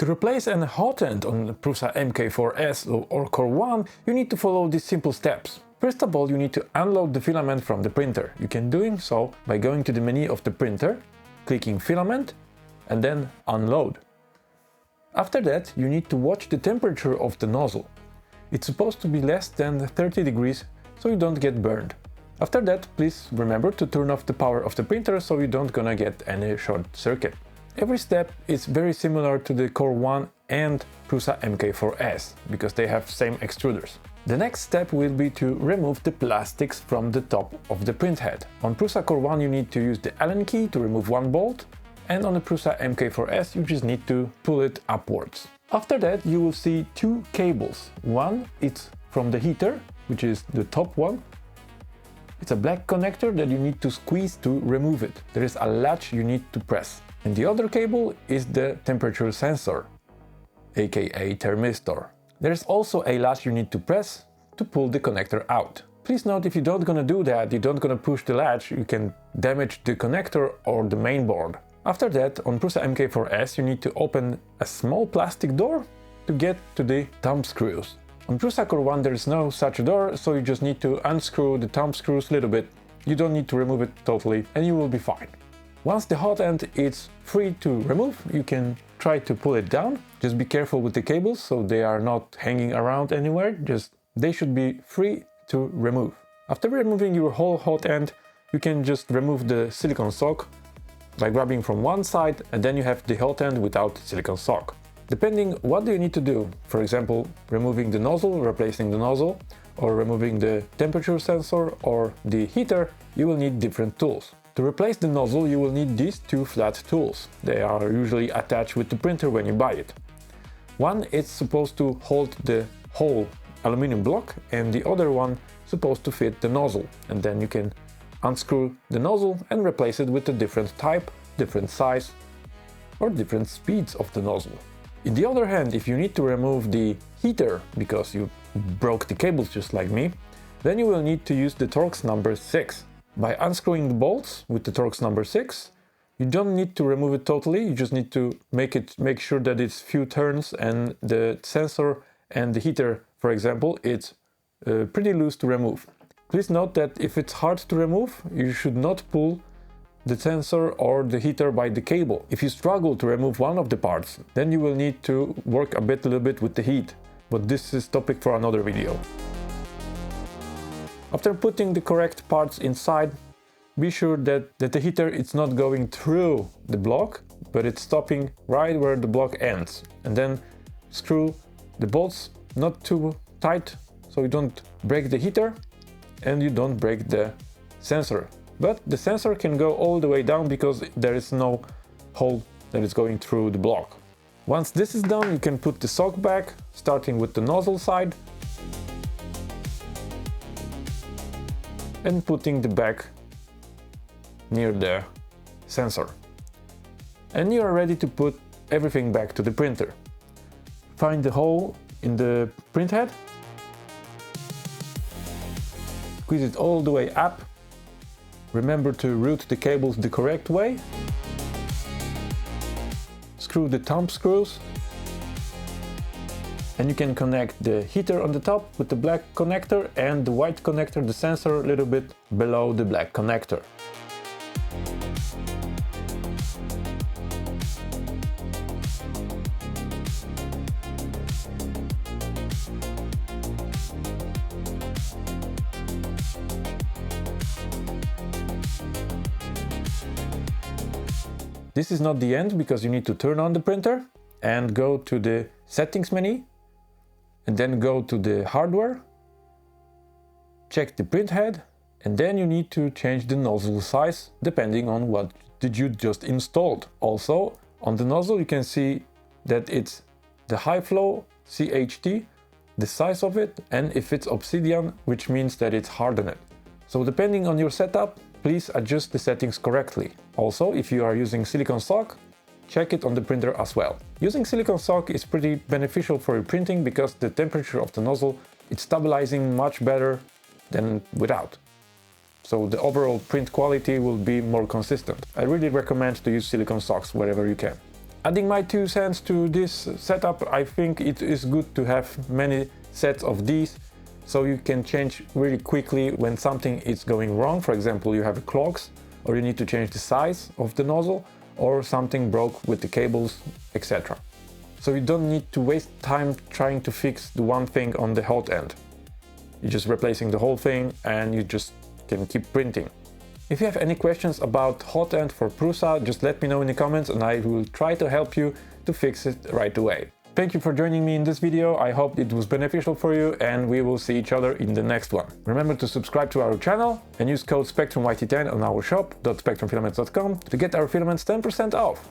To replace an Hotend on Prusa MK4S or Core 1, you need to follow these simple steps. First of all, you need to unload the filament from the printer. You can do so by going to the menu of the printer, clicking Filament, and then Unload. After that, you need to watch the temperature of the nozzle. It's supposed to be less than 30 degrees, so you don't get burned. After that, please remember to turn off the power of the printer so you don't gonna get any short circuit. Every step is very similar to the Core 1 and Prusa MK4S, because they have same extruders. The next step will be to remove the plastics from the top of the print head. On Prusa Core 1 you need to use the Allen key to remove one bolt, and on the Prusa MK4S you just need to pull it upwards. After that you will see two cables. One is from the heater, which is the top one. It's a black connector that you need to squeeze to remove it. There is a latch you need to press. And the other cable is the temperature sensor, aka thermistor. There's also a latch you need to press to pull the connector out. Please note, if you don't gonna do that, you don't gonna push the latch, you can damage the connector or the main board. After that, on Prusa MK4S you need to open a small plastic door to get to the thumb screws. On Prusa Core 1 there is no such door, so you just need to unscrew the thumb screws a little bit. You don't need to remove it totally and you will be fine. Once the hot end is free to remove, you can try to pull it down. Just be careful with the cables so they are not hanging around anywhere. They should be free to remove. After removing your whole hot end, you can just remove the silicone sock by grabbing from one side, and then you have the hot end without silicone sock. Depending what do you need to do, for example, removing the nozzle, replacing the nozzle, or removing the temperature sensor or the heater, you will need different tools. To replace the nozzle, you will need these two flat tools. They are usually attached with the printer when you buy it. One is supposed to hold the whole aluminum block, and the other one supposed to fit the nozzle. And then you can unscrew the nozzle and replace it with a different type, different size, or different speeds of the nozzle. On the other hand, if you need to remove the heater because you broke the cables just like me, then you will need to use the Torx number 6. By unscrewing the bolts with the Torx number 6, you don't need to remove it totally, you just need to make sure that it's few turns, and the sensor and the heater, for example, it's pretty loose to remove. Please note that if it's hard to remove, you should not pull the sensor or the heater by the cable. If you struggle to remove one of the parts, then you will need to work a little bit with the heat, but this is topic for another video. After putting the correct parts inside, be sure that the heater is not going through the block, but it's stopping right where the block ends. And then screw the bolts not too tight so you don't break the heater and you don't break the sensor. But the sensor can go all the way down because there is no hole that is going through the block. Once this is done, you can put the sock back, starting with the nozzle side and putting the back near the sensor. And you are ready to put everything back to the printer. Find the hole in the print head, squeeze it all the way up. Remember to route the cables the correct way. Screw the thumb screws. And you can connect the heater on the top with the black connector and the white connector, the sensor, a little bit below the black connector. This is not the end, because you need to turn on the printer and go to the settings menu and then go to the hardware, check the print head, and then you need to change the nozzle size depending on what did you just installed. Also on the nozzle you can see that it's the high flow CHT, the size of it, and if it's obsidian, which means that it's hardened. So depending on your setup, please adjust the settings correctly. Also, if you are using silicone sock, check it on the printer as well. Using silicone sock is pretty beneficial for your printing because the temperature of the nozzle is stabilizing much better than without. So the overall print quality will be more consistent. I really recommend to use silicone socks wherever you can. Adding my 2 cents to this setup, I think it is good to have many sets of these, so you can change really quickly when something is going wrong. For example, you have clogs, or you need to change the size of the nozzle, or something broke with the cables, etc. So you don't need to waste time trying to fix the one thing on the hot end. You're just replacing the whole thing and you just can keep printing. If you have any questions about Hotend for Prusa, just let me know in the comments and I will try to help you to fix it right away. Thank you for joining me in this video. I hope it was beneficial for you and we will see each other in the next one. Remember to subscribe to our channel and use code SPECTRUMYT10 on our shop.spectrumfilaments.com to get our filaments 10% off.